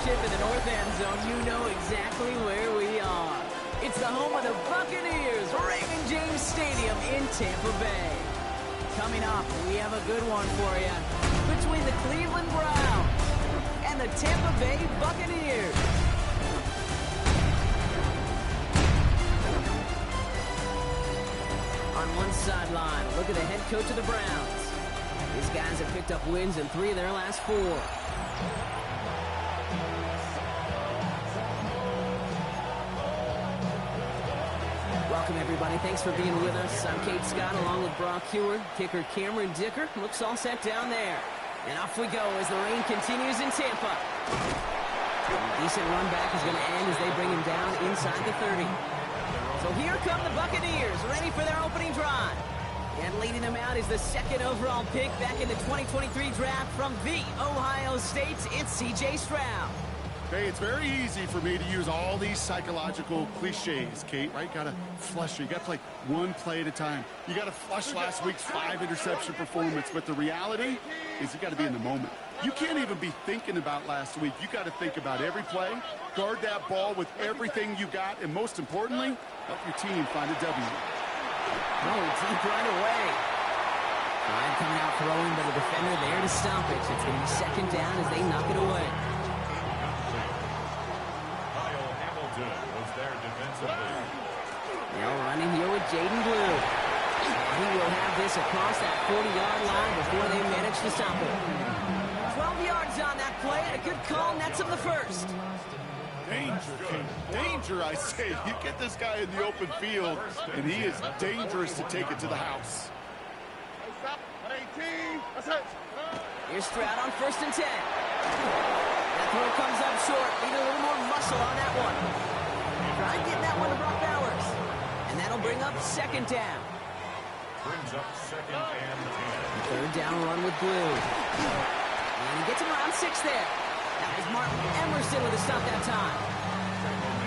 chip in the north end zone, you know exactly where we are. It's the home of the Buccaneers, Raymond James Stadium in Tampa Bay. Coming up, we have a good one for you between the Cleveland Browns and the Tampa Bay Buccaneers. On one sideline, look at the head coach of the Browns. These guys have picked up wins in 3 of their last 4. Welcome, everybody. Thanks for being with us. I'm Kate Scott along with Brock Hewer. Kicker Cameron Dicker looks all set down there. And off we go as the rain continues in Tampa. A decent run back is going to end as they bring him down inside the 30. So here come the Buccaneers, ready for their opening drive. And leading them out is the 2nd overall pick back in the 2023 draft from the Ohio State. It's C.J. Stroud. Hey, it's very easy for me to use all these psychological cliches, Kate, right? Got to flush it. You got to play one play at a time. You got to flush last week's 5-interception performance, but the reality is you got to be in the moment. You can't even be thinking about last week. You got to think about every play, guard that ball with everything you got, and most importantly, help your team find a W. Oh, deep right away. Ryan coming out throwing, but the defender there to stop it. It's going to be 2nd down as they knock it away. Now running here with Jaden Blue. He will have this across that 40-yard line before they manage to stop it. 12 yards on that play, and a good call nets him the 1st. Danger, danger, I say. You get this guy in the open field, and he is dangerous to take it to the house. Here's Stroud on 1st and 10. That throw comes up short. Need a little more muscle on that one. Try getting that one to Brock Bowers. And that'll bring up 2nd down. Brings up 2nd and 10. 3rd down run with Blue. And he gets him around 6 there. That was Martin Emerson with a stop that time.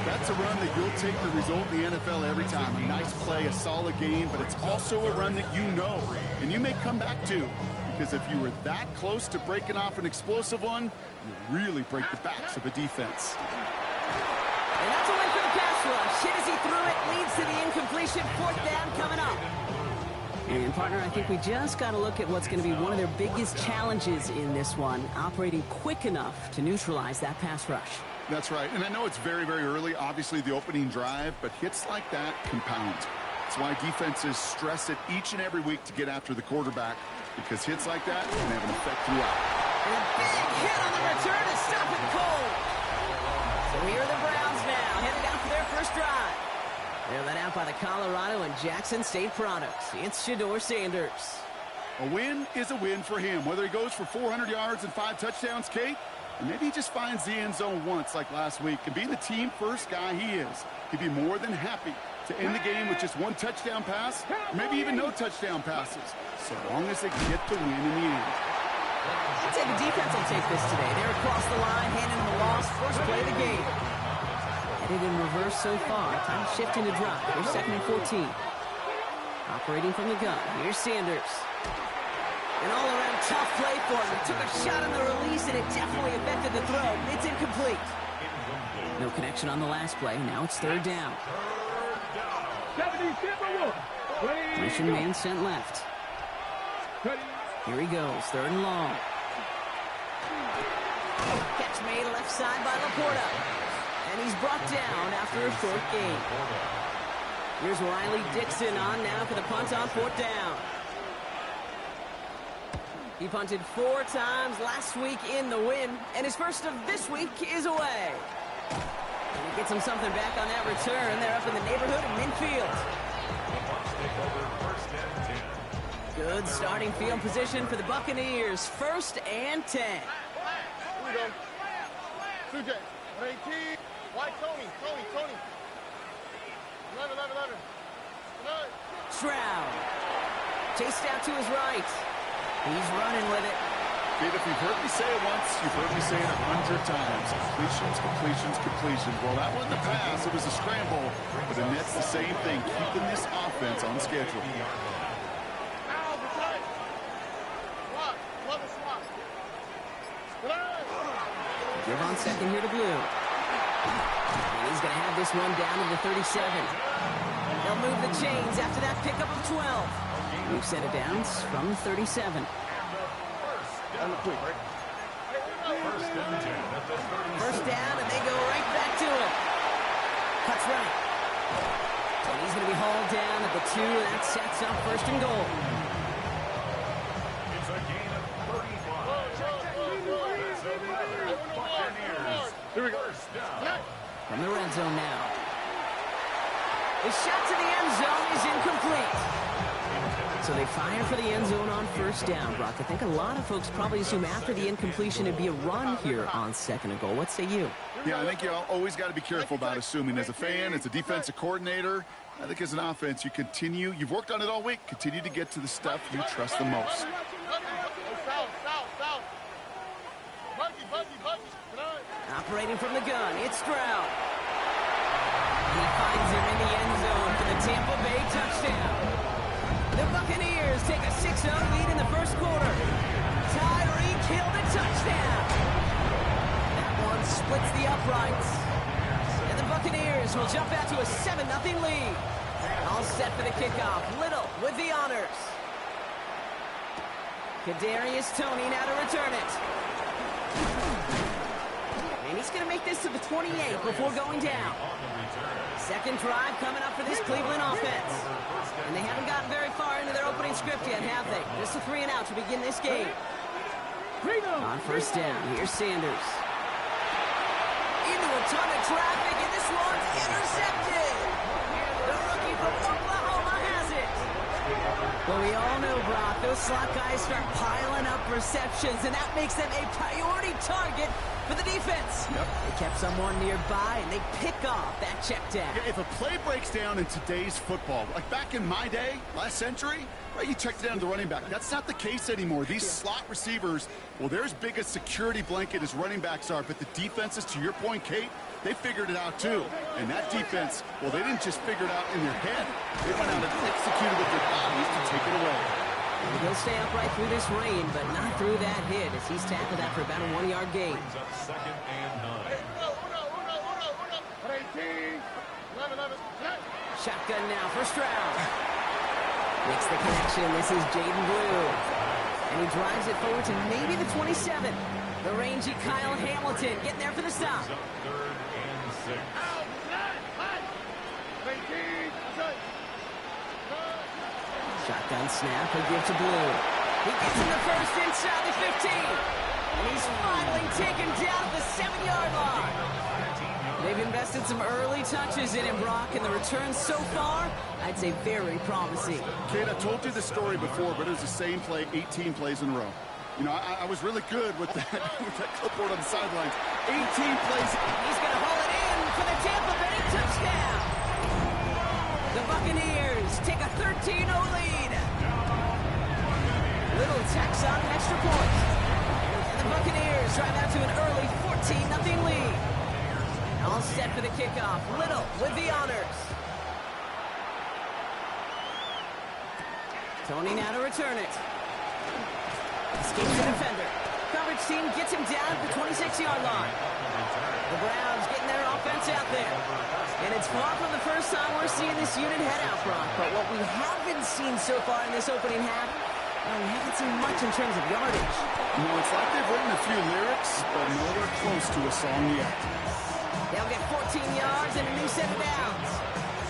That's a run that you'll take the result in the NFL every time. A nice play, a solid game, but it's also a run that you know, and you may come back to. Because if you were that close to breaking off an explosive one, you really break the backs of a defense. And that's a win for the pass rush. Hit as he threw it, leads to the incompletion. 4th down coming up. And, partner, I think we just got to look at what's going to be one of their biggest challenges in this one, operating quick enough to neutralize that pass rush. That's right. And I know it's very, very early, obviously, the opening drive, but hits like that compound. That's why defenses stress it each and every week to get after the quarterback, because hits like that can have an effect throughout. And a big hit on the return to stop it cold. So here are the Browns now, headed out for their 1st drive. They're led out by the Colorado and Jackson State products. It's Shedeur Sanders. A win is a win for him, whether he goes for 400 yards and 5 touchdowns, Kate, or maybe he just finds the end zone once like last week. And being the team-first guy he is, he'd be more than happy to end the game with just 1 touchdown pass, or maybe even no touchdown passes, so long as they get the win in the end. I'd say the defense will take this today. They're across the line, handing them the loss, 1st play of the game. Headed in reverse so far. Time to shift into drop. Here's 2nd and 14. Operating from the gun. Here's Sanders. An all-around tough play for him. He took a shot on the release, and it definitely affected the throw. It's incomplete. No connection on the last play. Now it's 3rd down. Mission man sent left. Here he goes. 3rd and long. Catch made left side by Laporta. And he's brought down after a short gain. Here's Riley Dixon on now for the punt on 4th down. He punted 4 times last week in the win, and his 1st of this week is away. And he gets him something back on that return. They're up in the neighborhood of midfield. Good starting field position for the Buccaneers. 1st and 10. Here we go. CJ, 18. White Tony. 11. Stroud. Chased out to his right. He's running with it. Kate, if you've heard me say it once, you've heard me say it 100 times. Completions. Well, that wasn't a pass. It was a scramble. But the net's the same thing, keeping this offense on schedule. Give on second here to Blue. And he's going to have this one down to the 37. They'll move the chains after that pickup of 12. New set of downs from the 37. First down, and they go right back to it. Cuts right. And he's going to be hauled down at the 2, and that sets up first and goal. It's a gain of 35. Here we go. From the red zone now. The shot to the end zone is incomplete. So they fire for the end zone on first down, Brock. I think a lot of folks probably assume after the incompletion it'd be a run here on second and goal. What say you? Yeah, I think you always got to be careful about assuming. As a fan, as a defensive coordinator, I think as an offense, you've worked on it all week, continue to get to the stuff you trust the most. Operating from the gun, it's Stroud. He finds him in the end zone for the Tampa Bay touchdown. The Buccaneers take a 6-0 lead in the first quarter. Tyreek Hill the touchdown. That one splits the uprights. And the Buccaneers will jump out to a 7-0 lead. All set for the kickoff. Little with the honors. Kadarius Toney now to return it. And he's going to make this to the 28 before going down. Second drive coming up for this Cleveland offense. And they haven't gotten very far into their opening script yet, have they? Just a 3 and out to begin this game. On first down, here's Sanders. Into a ton of traffic, and this one's intercepted. The rookie from Oklahoma has it. Well, we all know, Brock, those slot guys start piling up receptions, and that makes them a priority target for the defense. Yep. They kept someone nearby, and they pick off that check down. Yeah, if a play breaks down in today's football, like back in my day, last century, right, you checked down the running back. That's not the case anymore. These slot receivers, well, they're as big a security blanket as running backs are, but the defenses, to your point, Kate, they figured it out too. And that defense, well, they didn't just figure it out in their head. They went out and executed with their bodies to take it away. And he'll stay upright through this rain, but not through that hit as he's tackled after about a 1-yard gain. Brings up second and 9. Shotgun now for Stroud. Makes the connection. This is Jaden Blue. And he drives it forward to maybe the 27. The rangy Kyle Hamilton getting there for the stop. Brings up third and 6. Shotgun snap, he'll give to Blue. He gets in the first inside the 15. And he's finally taken down at the 7-yard line. They've invested some early touches in him, Brock, and the returns so far, I'd say very promising. Kate, I told you the story before, but it was the same play 18 plays in a row. You know, I was really good with that, clipboard on the sidelines. 18 plays. He's going to haul it in for the Tampa Bay touchdown. The Buccaneers take a 13-0 lead. Little tacks on an extra point. And the Buccaneers drive out to an early 14-0 lead. All set for the kickoff. Little with the honors. Toney now to return it. Escapes the defender. Coverage team gets him down at the 26-yard line. The Browns getting their offense out there. And it's far from the first time we're seeing this unit head out, Brock. But what we haven't seen so far in this opening half, well, we haven't seen much in terms of yardage. You know, it's like they've written a few lyrics, but nowhere close to a song yet. They'll get 14 yards and a new set of downs.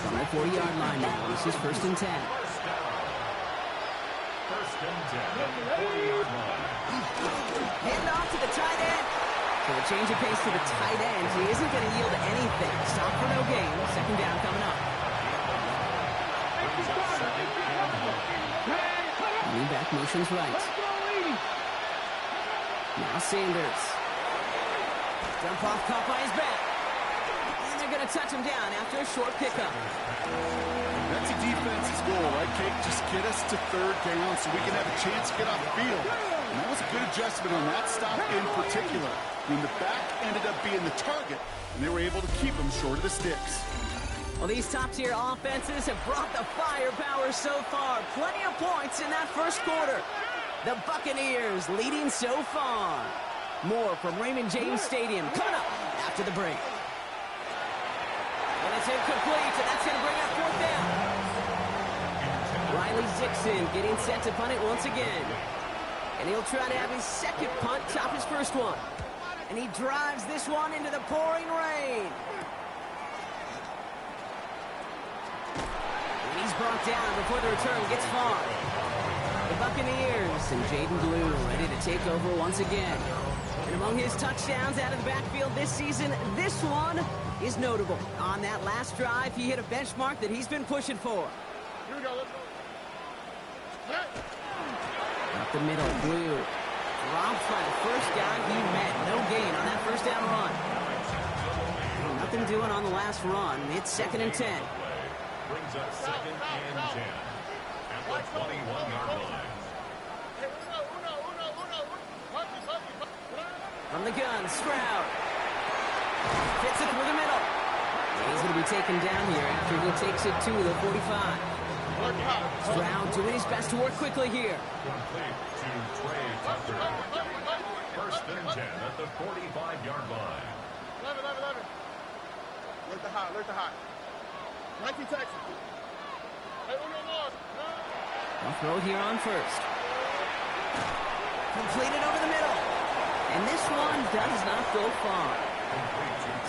From the 40-yard line now, this is first and 10. First and 10 at the 40-yard line. Hand off to the tight end. So a change of pace to the tight end. He isn't going to yield anything. Stop for no gain. Second down coming up. Brings up second and 1. Lean back motions right. Now Sanders. Dump off caught by his back. And they're going to touch him down after a short pickup. That's a defense's goal, right, Kate? Just get us to third down so we can have a chance to get off the field. And that was a good adjustment on that stop in particular, when the back ended up being the target, and they were able to keep him short of the sticks. Well, these top-tier offenses have brought the firepower so far. Plenty of points in that first quarter. The Buccaneers leading so far. More from Raymond James Stadium coming up after the break. And it's incomplete, and that's going to bring up fourth down. Riley Dixon getting set to punt it once again. And he'll try to have his second punt top his first one. And he drives this one into the pouring rain. And he's brought down before the return gets far. The Buccaneers and Jaden Blue ready to take over once again. And among his touchdowns out of the backfield this season, this one is notable. On that last drive, he hit a benchmark that he's been pushing for. Here we go, let's go. Up the middle, Blue. Dropped by the first guy he met. No gain on that first down run. Nothing doing on the last run. It's 2nd and 10. Brings up 2nd and 10 at the 21-yard line. From the gun, Stroud. Fits it through the middle. He's going to be taken down here after he takes it to the 45. Stroud doing his best to work quickly here. Complete to Trey Tucker. 1st and 10 at the 45-yard line. 11. Alert the hot. 19 Texas. Hey, Uno more. They'll throw here on first. Completed over the middle. And this one does not go far.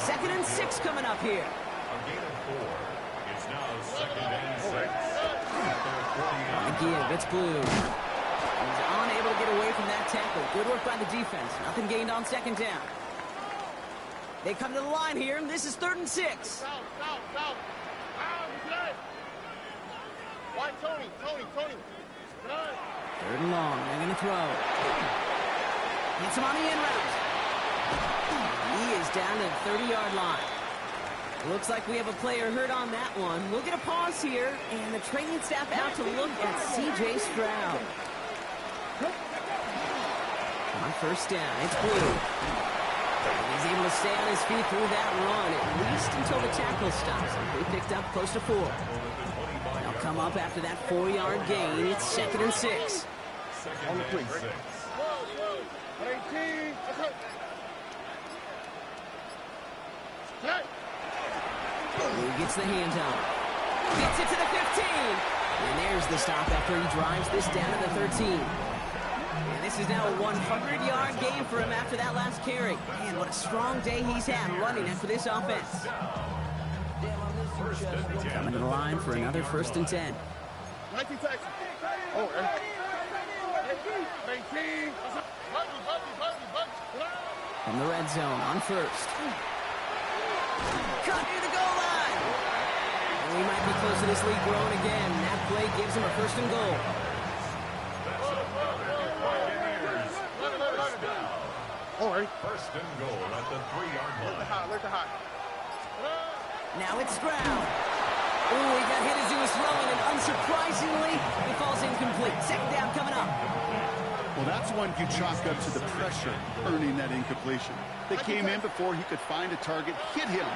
2nd and 6 coming up here. A gain of 4. It's now 2nd and 6. Again, it's Blue. He's unable to get away from that tackle. Good work by the defense. Nothing gained on 2nd down. They come to the line here, and this is 3rd and 6. South. White Tony. 3rd and long. They're going to throw. Hits him on the in route. He is down to the 30-yard line. Looks like we have a player hurt on that one. We'll get a pause here, and the training staff out to look at C.J. Stroud. On 1st down, it's Blue. He's able to stay on his feet through that run, at least until the tackle stops him. They picked up close to 4. They'll come up after that 4-yard gain. It's 2nd and 6. On the quick. 18. Blue gets the handoff. Gets it to the 15. And there's the stop after he drives this down to the 13. And this is now a 100-yard gain for him after that last carry. Man, what a strong day he's had running it for this offense. Coming to the line for another 1st and 10. 19 Texas. Oh, 18. From the red zone on 1st. Cut near the goal line. And we might be close to this lead growing again. That play gives him a 1st and goal. All right. 1st and goal at the 3-yard line. Alert the hot. Now it's Stroud. Oh, he got hit as he was throwing, and unsurprisingly, it falls incomplete. 2nd down coming up. Well, that's one you chalk up to the pressure earning that incompletion. They came in before he could find a target, hit him,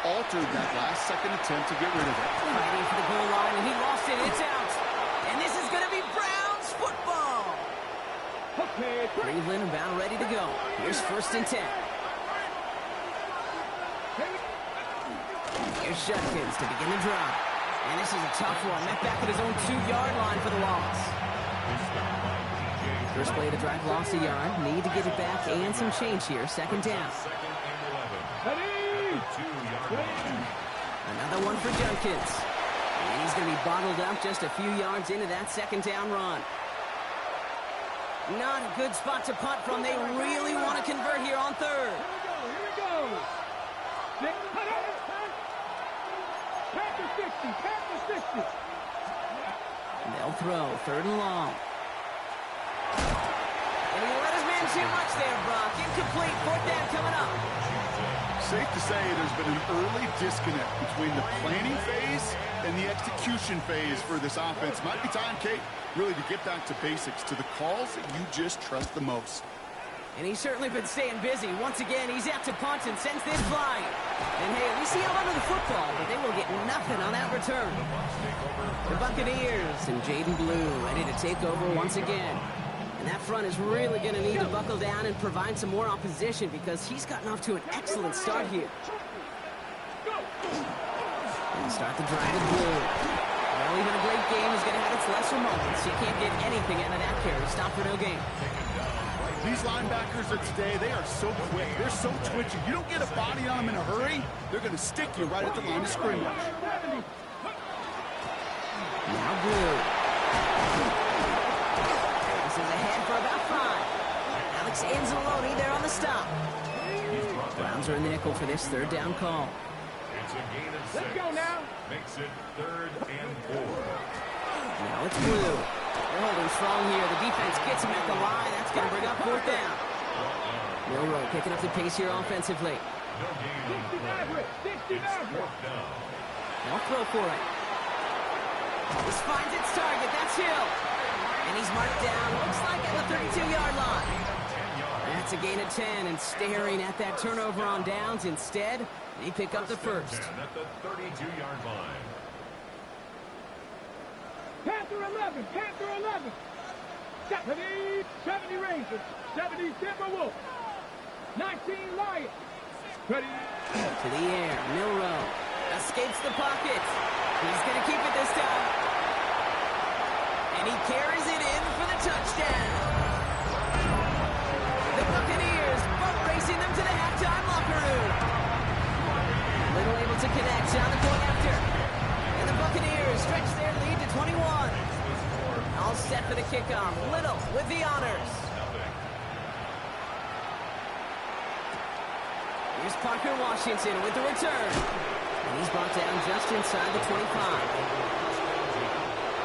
altered that last second attempt to get rid of it. Fighting for the goal line, and he lost it. It's out. And this is going to be Browns football. Cleveland about ready to go. Here's 1st and 10. Here's Judkins to begin the drive. And this is a tough one. Met back at his own 2-yard line for the loss. First play of the drive, lost a yard. Need to get it back and some change here. 2nd down. 2nd and 11. 2-yard line. Another one for Judkins. And he's going to be bottled up just a few yards into that 2nd down run. Not a good spot to punt from. They really want to convert here on 3rd. Here we go. Packers 50. And they'll throw 3rd and long. And he let his man too much there, Brock. Incomplete. 4th down coming up. Safe to say there's been an early disconnect between the planning phase and the execution phase for this offense. Might be time, Kate, really to get back to basics, to the calls that you just trust the most. And he's certainly been staying busy. Once again, he's out to punt and sends this flying. And hey, at least he held onto the football, but they will get nothing on that return. The Buccaneers and Jaden Blue ready to take over once again. And That front is really going to need to buckle down and provide some more opposition because he's gotten off to an excellent start here. And start the drive with Blue. Well, even a great game is going to have its lesser moments. You can't get anything out of that carry. Stop for no gain. These linebackers of today, they are so quick. They're so twitchy. You don't get a body on them in a hurry, they're going to stick you right at the line of scrimmage. Now Blue. This is ahead for about 5. Alex Anzalone there on the stop. Browns are in the nickel for this third down call. It's a gain of 6. Let's go now. Makes it 3rd and 4. Now it's Blue. They're holding strong here. The defense gets him at the line. That's going to bring up 4th down. Milroe picking up the pace here offensively. No gain on the play. It's 4th down. They'll throw for it. This finds its target. That's Hill. And he's marked down. Looks like at the 32-yard line. That's a gain of 10. And staring at that turnover on downs instead, they pick up the first. At the 32-yard line. Panther 11, Panther 11. 70 Rangers, 70 Timberwolves, 19 Lions. Ready? To the air, Milroe escapes the pocket. He's going to keep it this time. And he carries it in for the touchdown. The Buccaneers boat racing them to the halftime locker room. Little able to connect on the point after. And the Buccaneers stretch their lead to 21. All set for the kickoff. Little with the honors. Here's Parker Washington with the return. And he's brought down just inside the 25.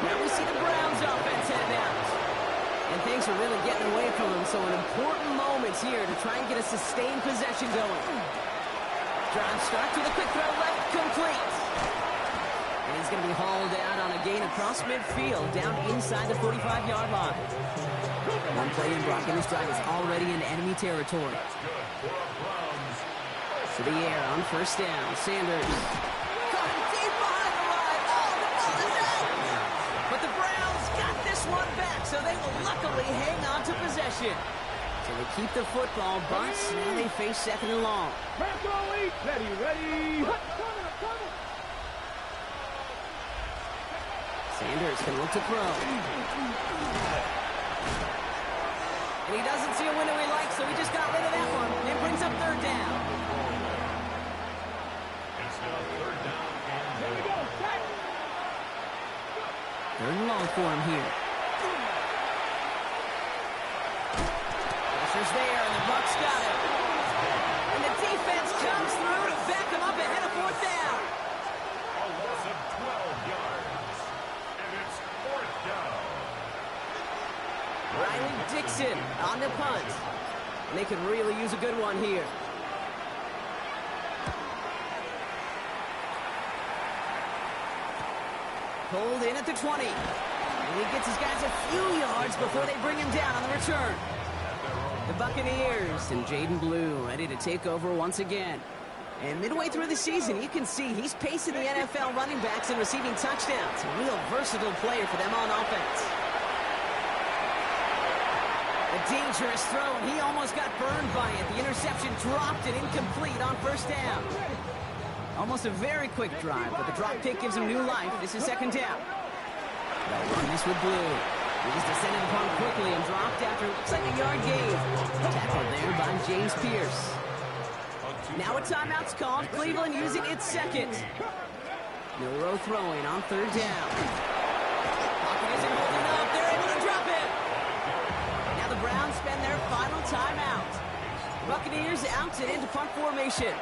Now we see the Browns offense headed out. And things are really getting away from them, so an important moment here to try and get a sustained possession going. Drive starts with a quick throw left, complete. And he's going to be hauled out on a gain across midfield, down inside the 45-yard line. One play in blocking this drive is already in enemy territory. To the air on 1st down, Sanders. Caught him deep behind the line. Oh, the ball is out! But the Browns got this one back, so they will luckily hang on to possession. So they keep the football, but now they face 2nd and long. Ready, ready. Sanders can look to throw. And he doesn't see a window he likes, so he just got rid of that one. And brings up 3rd down. It's now 3rd down and 3rd and long for him here. Pressure's there, and the Bucs got it. And the defense comes through to back him up ahead of 4th down. a loss of 12 yards. And it's 4th down. Riley Dixon on the punt. And they could really use a good one here. Pulled in at the 20. And he gets his guys a few yards before they bring him down on the return. The Buccaneers and Jaden Blue ready to take over once again. And midway through the season, you can see he's pacing the NFL running backs and receiving touchdowns. A real versatile player for them on offense. A dangerous throw, and he almost got burned by it. The interception dropped and incomplete on 1st down. Almost a very quick drive, but the drop kick gives him new life. This is 2nd down. They'll run this with Blue. He's descended upon quickly and dropped after looks like a yard gain. Tackled there by James Pierce. Now a timeout's called. Cleveland using its 2nd. Milroe throwing on 3rd down. Pocket isn't holding up. They're able to drop it. Now the Browns spend their final timeout. Buccaneers out and into punt formation.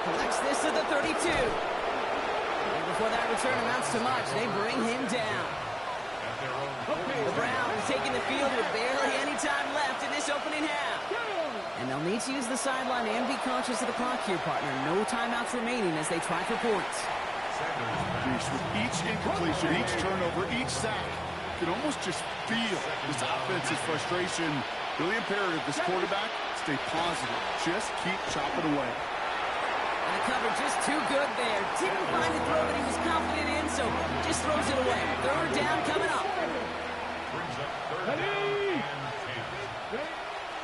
Collects this to the 32. And before that return amounts to much, they bring him down. The Browns taking the field with barely any time left in this opening half. And they'll need to use the sideline and be conscious of the clock here, partner. No timeouts remaining as they try for points. With each incompletion, each turnover, each sack, you can almost just feel this offense's frustration. Really imperative this quarterback stay positive. Just keep chopping away. And the cover just too good there. Didn't find a throw that he was confident in, so just throws it away. Third down coming up.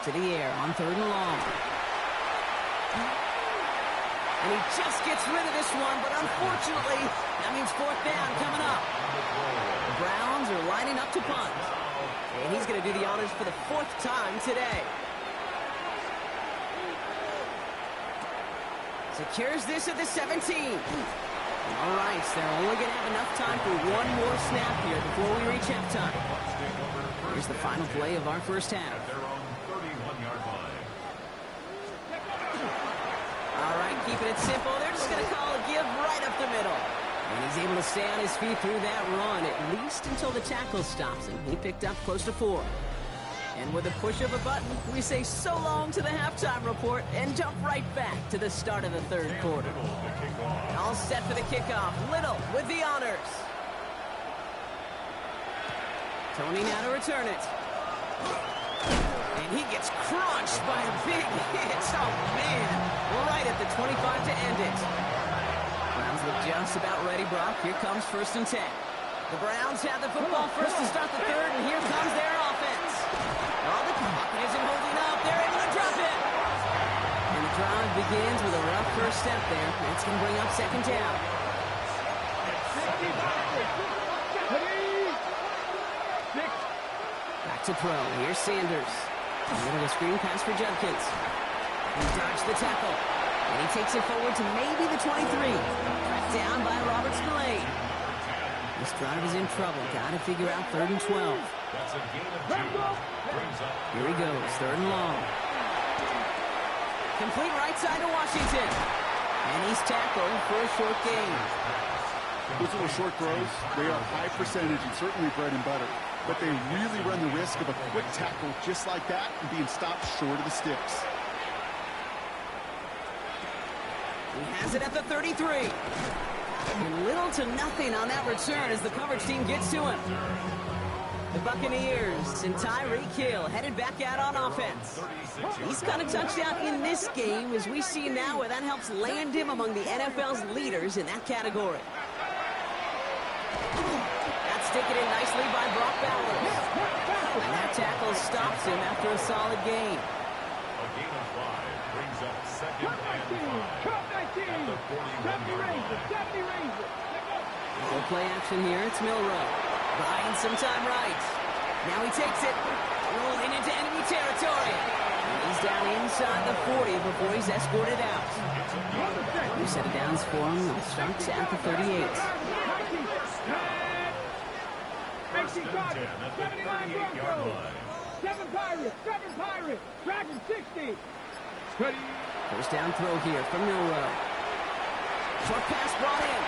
To the air on 3rd and long. And he just gets rid of this one, but unfortunately, that means 4th down coming up. The Browns are lining up to punt. And he's going to do the honors for the 4th time today. Secures this at the 17. All right, so they're only going to have enough time for one more snap here before we reach halftime. Here's the final play of our first half. All right, keeping it simple. They're just going to call a give right up the middle. And he's able to stay on his feet through that run, at least until the tackle stops him. He picked up close to 4. And with a push of a button, we say so long to the halftime report and jump right back to the start of the 3rd quarter. All set for the kickoff. Little with the honors. Tony now to return it. And he gets crunched by a big hit. Oh, man. Right at the 25 to end it. Browns look just about ready, Brock. Here comes 1st and 10. The Browns have the football first to start the 3rd, and here comes their offense. Oh, the clock isn't holding up. They're able to drop it. And the drive begins with a rough first step there. That's going to bring up 2nd down. Back to throw. Here's Sanders. A little of a screen pass for Judkins. He dodged the tackle. And he takes it forward to maybe the 23. Tracked down by Robert Spillane. This drive is in trouble. Got to figure out 3rd and 12. That's a gain of 2. Here he goes. 3rd and long. Complete right side to Washington. And he's tackled for a short gain. Those little short throws, they are high percentage and certainly bread and butter. But they really run the risk of a quick tackle just like that and being stopped short of the sticks. He has it at the 33. And little to nothing on that return as the coverage team gets to him. The Buccaneers and Tyreek Hill headed back out on offense. He's got a touchdown in this game, as we see now, where that helps land him among the NFL's leaders in that category. That's taken in nicely by Brock Bowers. And that tackle stops him after a solid gain. A gain of 5 brings up 2nd and 5. Full play action here. It's Milroe. Buying some time right. Now he takes it. Rolling into enemy territory. And he's down inside the 40 before he's escorted out. New set of downs for him. They'll start at the 38. 1st and 10 at the 38-yard line. 7 Pirates, Dragon 60. Ready. First down throw here from Milroe. Short pass brought in.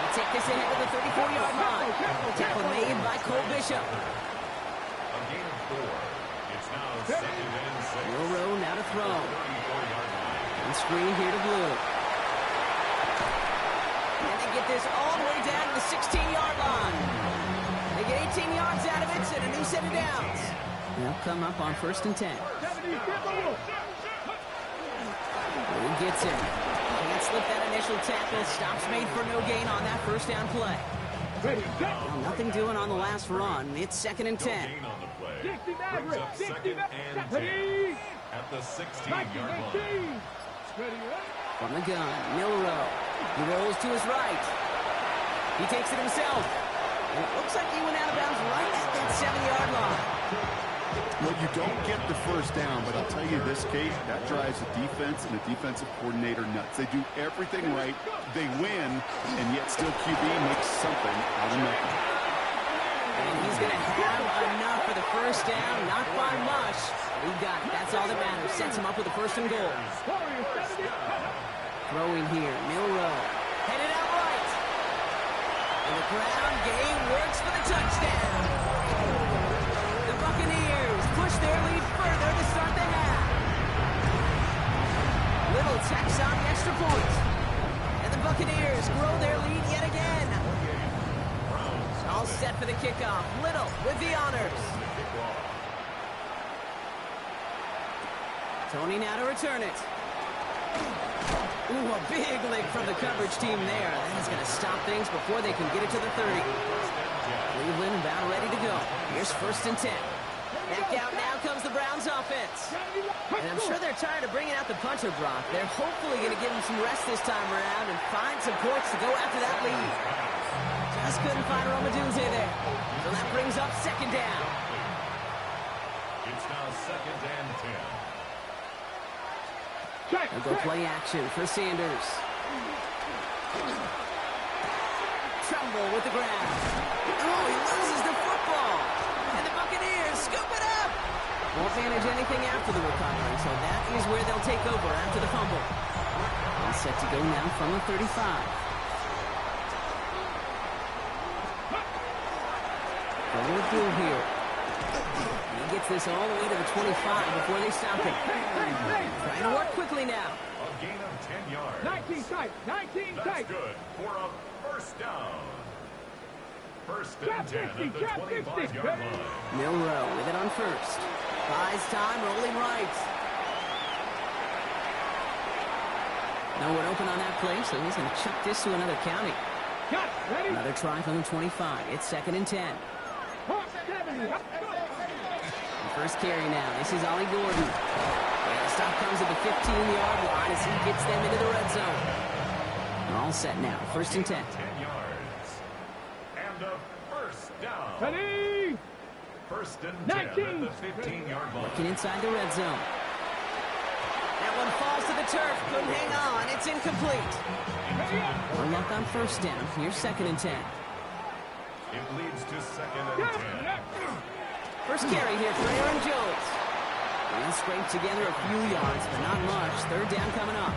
He'll take this ahead to the 34-yard line. Tackle made by Cole Bishop. A gain of 4. It's now 2nd and 6. Milroe now to throw. 34-yard line. And screen here to Blue. And they get this all the way down to the 16-yard line. They get 18 yards out of it and a new set of downs. They'll come up on 1st and 10. Blue gets him. Can't slip that initial tackle. Stops made for no gain on that first down play. Well, nothing doing on the last run. It's 2nd and 10. Gain on the play. Brings up 2nd and 10 at the 16-yard line. From the gun, Milroe. He rolls to his right. He takes it himself. And it looks like he went out of bounds right at that 7-yard line. Well, you don't get the first down, but I'll tell you this, Kate, that drives a defense and a defensive coordinator nuts. They do everything right, they win, and yet still QB makes something out of nothing. And he's going to have enough for the first down, not by much. He got it. That's all that matters. Sets him up with a 1st and goal. Throwing here, Milroe. Headed out right. And the ground game works for the touchdown. The Buccaneers push their lead further to start the half. Little tacks on the extra point. And the Buccaneers grow their lead yet again. All set for the kickoff. Little with the honors. Tony now to return it. Ooh, a big lick from the coverage team there. That is going to stop things before they can get it to the 30. Cleveland about ready to go. Here's 1st and 10. Back out now comes the Browns offense. And I'm sure they're tired of bringing out the punter, Brock. They're hopefully going to give him some rest this time around and find some points to go after that lead. Just couldn't find Romadunze there. So that brings up 2nd down. It's now 2nd and 10. They'll go play action for Sanders. Trumbull with the ground. Oh, he loses the football. And the Buccaneers scoop it up. Won't manage anything after the recovery, so that is where they'll take over after the fumble. All set to go now from the 35. Going with Bill here. He gets this all the way to the 25 before they stop him. Trying to work quickly now. A gain of 10 yards. 19 tight. 19 That's tight. good for a 1st down. 1st and 10 at the 25-yard line. Milrow with it on 1st. Buys time, rolling right. No one open on that play, so he's going to chuck this to another county. Got it. Ready? Another try from the 25. It's 2nd and 10. 70. First carry now. This is Ollie Gordon. And the stop comes at the 15-yard line as he gets them into the red zone. They're all set now. 1st and 10. 10 yards. And a 1st down. Ready? 1st and 10 at the 15-yard line. Working inside the red zone. That one falls to the turf. Couldn't hang on. It's incomplete. No luck on 1st down. Here's 2nd and 10. It leads to 2nd and 10. First carry here for Aaron Jones. He'll scrape together a few yards, but not much. 3rd down coming up.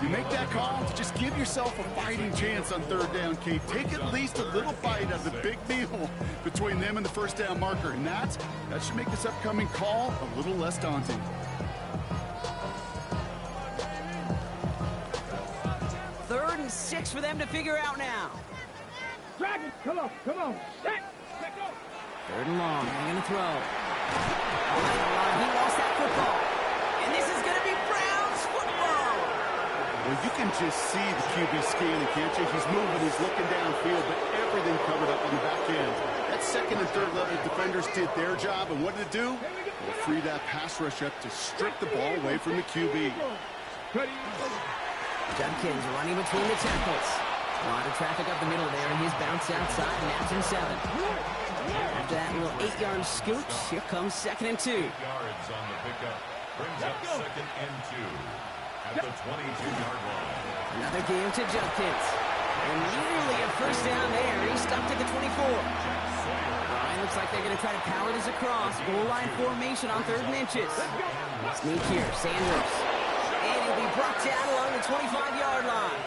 You make that call, just give yourself a fighting chance on 3rd down, Kate. Take at least a little bite out of the big meal between them and the 1st down marker, and that should make this upcoming call a little less daunting. Third and 6 for them to figure out now. Dragon, come on, come on. Set, go. 3rd and long. They're going to throw. He lost that football. And this is going to be Browns football. Well, you can just see the QB scanning, can't you? He's moving, he's looking downfield, but everything covered up on the back end. That 2nd and 3rd level defenders did their job, and what did it do? It freed that pass rush up to strip the ball away from the QB. Ready? Judkins running between the tackles. A lot of traffic up the middle there, and he's bounced outside, and that's him 7. After that little 8-yard scoot, here comes 2nd and 2. 8 yards on the pickup. Brings up 2nd and 2 at the 22-yard line. Another game to Judkins. And nearly a 1st down there. He's stopped at the 24. It looks like they're going to try to power this across. Goal line formation on 3rd and inches. Sneak here, Sanders. And he'll be brought down along the 25-yard line.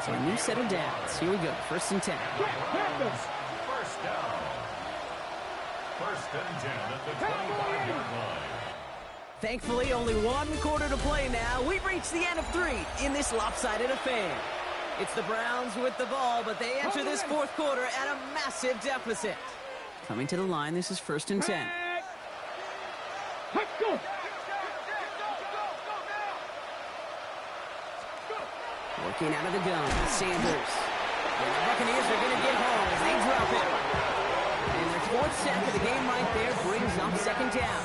So a new set of downs. Here we go. 1st and 10. 1st down. 1st and 10 at the 25-yard line. Thankfully, only 1 quarter to play now. We've reached the end of 3 in this lopsided affair. It's the Browns with the ball, but they enter this 4th quarter at a massive deficit. Coming to the line, this is 1st and 10. Let's go. Working out of the gun, Sanders. And the Buccaneers are going to get home as they drop it. And their 4th sack of the game right there brings up 2nd down.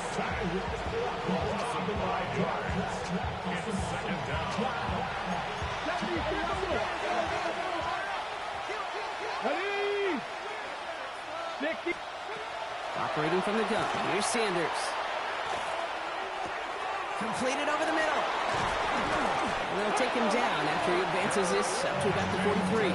Ready? 60. Operating from the gun, here's Sanders. Completed over the middle. And they'll take him down after he advances this up to about the 43.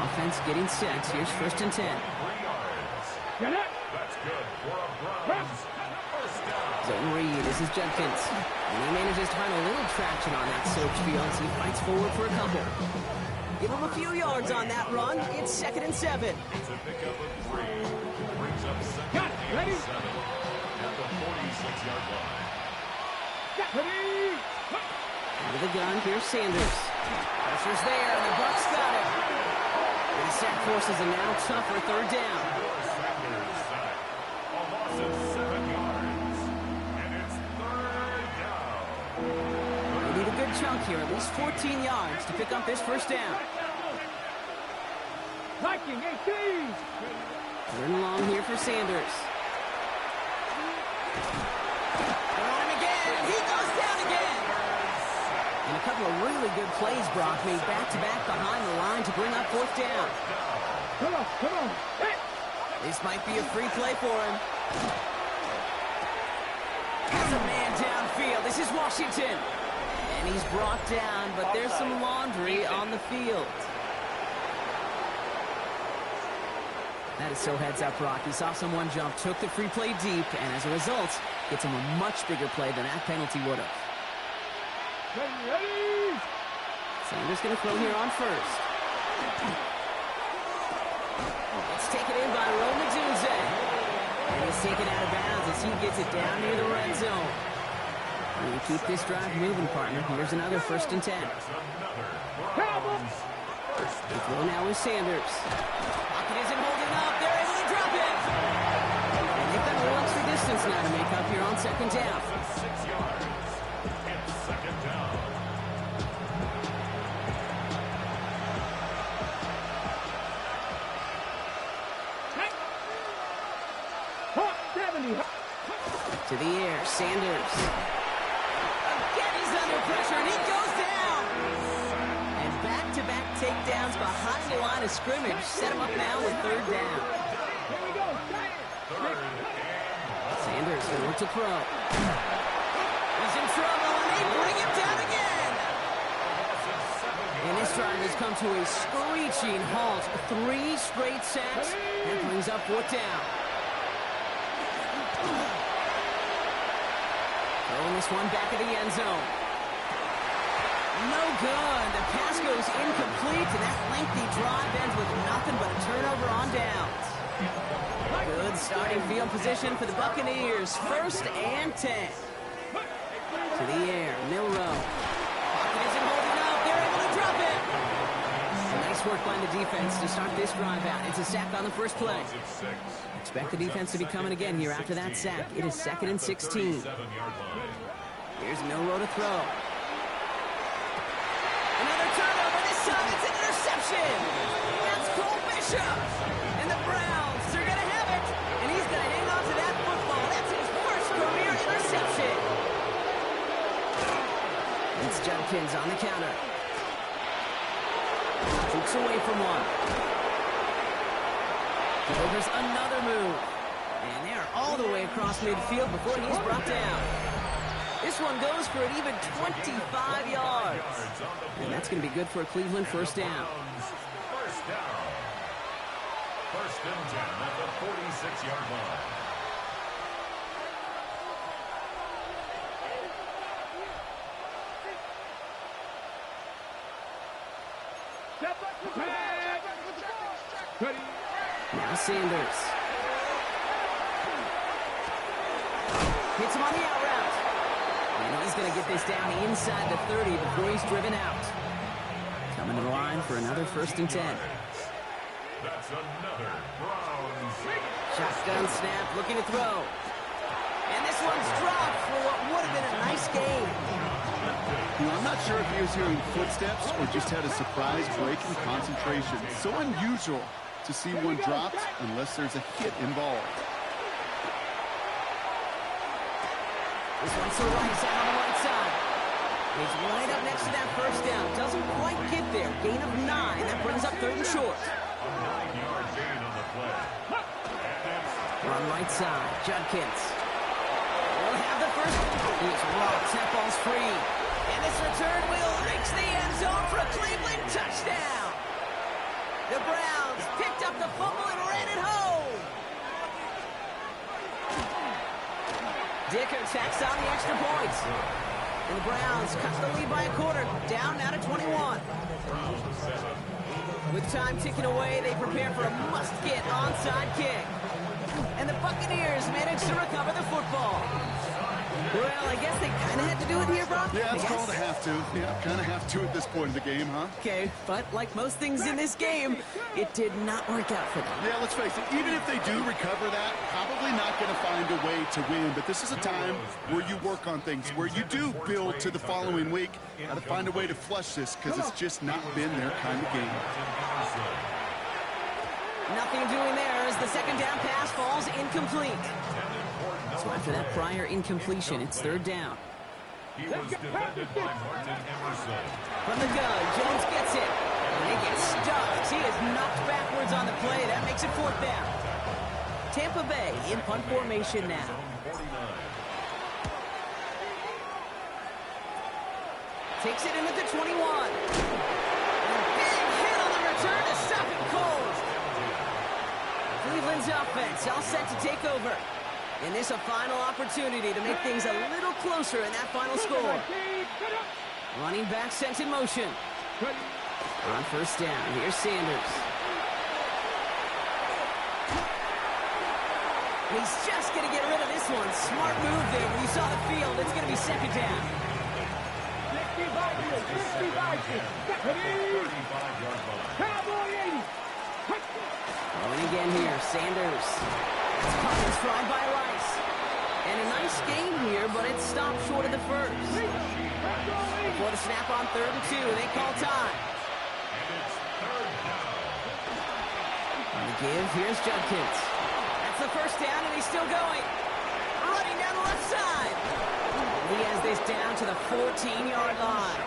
Offense getting set. Here's 1st and 10. 3 yards. Get it. That's good for a Browns 1st down. Zone read. This is Judkins. And he manages to find a little traction on that soaked field as he fights forward for a couple. Give him a few yards on that run. It's 2nd and 7. It's a pickup of 3. Brings up 2nd Got it. Ready? and 7 at the 46-yard line. Ready? Into the gun, here's Sanders. Pressure's there, and the Bucs got it. And the sack forces a now tougher 3rd down. Sanders sack. A loss of 7 yards. And it's 3rd down. They need a good chunk here, at least 14 yards to pick up this first down. Viking 18. Third and long here for Sanders. They're on him again. He goes down again. And a couple of really good plays, Brock, made back-to-back behind the line to bring up fourth down. Come on, come on. Hey. This might be a free play for him. Has a man downfield. This is Washington. And he's brought down, but there's some laundry on the field. That is so heads up, Brock. He saw someone jump, took the free play deep, and as a result, gets him a much bigger play than that penalty would have. Ready. Sanders going to throw here on first. It's taken in by Roma Dunze. And he's taken out of bounds as he gets it down near the red zone. And you keep this drive moving, partner. Here's another 1st and 10. The throw now with Sanders. Pocket isn't holding up. They're able to drop it. And they've got a little extra distance now to make up here on 2nd down. 6 yards. It's 2nd down. To the air, Sanders. Again, he's under pressure, and he goes down. And back-to-back takedowns behind the line of scrimmage set him up now with 3rd down. Sanders going to look to throw. He's in trouble, and they bring him down again. And this drive has come to a screeching halt. 3 straight sacks. That brings up 4th down. Throwing this one back of the end zone. No good. The pass goes incomplete, and that lengthy drive ends with nothing but a turnover on downs. Good starting field position for the Buccaneers. 1st and 10. To the air, Milrow. Pocket isn't holding up. They're able to drop it. Nice work by the defense to start this drive out. It's a sack on the first play. Expect the defense to be coming again here after that sack. It is 2nd and 16. Here's Milrow to throw. Another turnover. This time it's an interception. That's Cole Bishop. And the Browns are going to have it. And he's going to hang on to that football. That's his first career interception. It's Judkins on the counter. Hooks away from one. Delivers another move. And they are all the way across midfield before he's brought down. This one goes for an even 25 yards. And that's going to be good for a Cleveland 1st down. 1st down. 1st and 10 at the 46-yard line. Now Sanders. Hits him on the out route. And he's going to get this down inside the 30 before he's driven out. Coming to the line for another 1st and 10. That's another Browns. Shotgun snap, looking to throw. And this one's dropped for what would have been a nice game. I'm not sure if he was hearing footsteps or just had a surprise break in concentration. So unusual to see one dropped unless there's a hit involved. This one's to Rice out on the right side. He's right up next to that 1st down. Doesn't quite get there. Gain of 9. That brings up 3rd and short. A 9-yard gain on the play. Run right side. Judkins. Will have the first. He's rocked. That ball's free. And this return will reach the end zone for a Cleveland touchdown. The Browns picked up the fumble and ran it home. Dicker tacks on the extra points. And the Browns cut the lead by a quarter. Down now to 21. With time ticking away, they prepare for a must-get onside kick. And the Buccaneers manage to recover the football. Well, I guess they kind of had to do it here, Brock. Yeah, it's I guess. called a have to. Yeah, kind of have to at this point in the game, huh? Okay, but like most things in this game, it did not work out for them. Yeah, let's face it, even if they do recover that, probably not going to find a way to win. But this is a time where you work on things, where you do build to the following week. Got to find a way to flush this because it's just not been their kind of game. Nothing doing there as the second down pass falls incomplete. So after that prior incompletion, it's third down. He was defended by Martin Emerson. From the gun, Jones gets it. And he gets stuffed. He is knocked backwards on the play. That makes it fourth down. Tampa Bay in punt formation now. Takes it in at the 21. And a big hit on the return to stop it cold. Cleveland's offense all set to take over. And this a final opportunity to make things a little closer in that final score. Running back sent in motion. On first down, here's Sanders. He's just going to get rid of this one. Smart move there. When you saw the field, it's going to be second down. 65 Cowboy 80. Going again here, Sanders. It's caught and thrown by Rice. And a nice gain here, but it stopped short of the first. Before the snap on 3rd and 2, they call time. On the give, here's Judkins. That's the first down, and he's still going. Running down the left side. He has this down to the 14-yard line.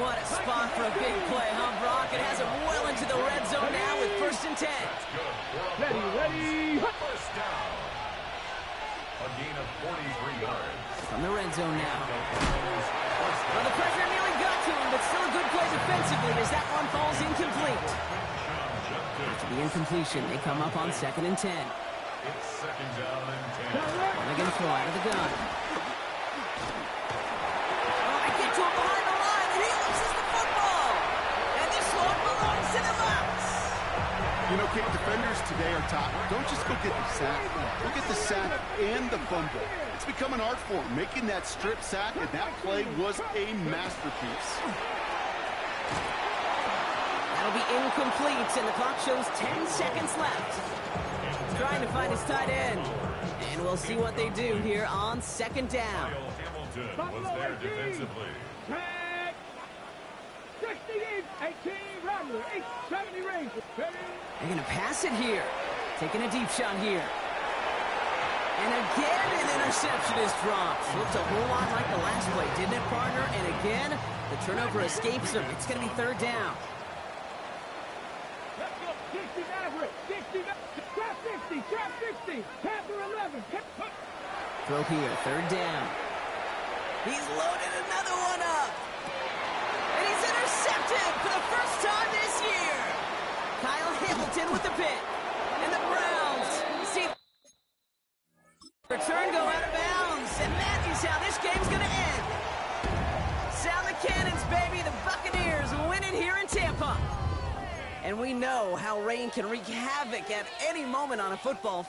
What a spot for a big play, huh, Brock? It has him well into the red zone now with 1st and 10. Ready. First down. A gain of 43 yards. From the red zone now. Well, the pressure nearly got to him, but still a good play defensively as that one falls incomplete. After the incompletion, they come up on 2nd and 10. It's second down and 10. They're going to throw out of the gun. Oh, they get to him behind the line, and he loses the football. And this one belongs to the Bucs. You know, Kate, defenders today are taught, don't just go get the sack. Go get the sack and the fumble. It's become an art form, making that strip sack, and that play was a masterpiece. That'll be incomplete, and the clock shows 10 seconds left. Trying to find his tight end. And we'll see what they do here on 2nd down. Hamilton was there defensively. Tag. 68, 18, Rambler, 870 range. They're going to pass it here. Taking a deep shot here. And again, an interception is dropped. Looked a whole lot like the last play, didn't it, partner? And again, the turnover escapes them. It's going to be 3rd down. Let's go. 60 Maverick. 60 Trap 60. Trap 60. Panther 11. Throw here, 3rd down. He's loaded another one up. And he's intercepted for the first time this year. Kyle Hamilton with the pick. And the Browns see return go out of bounds. And that is how this game's going to end. Sound the cannons, baby. The Buccaneers win it here in Tampa. And we know how rain can wreak havoc at any moment on a football field.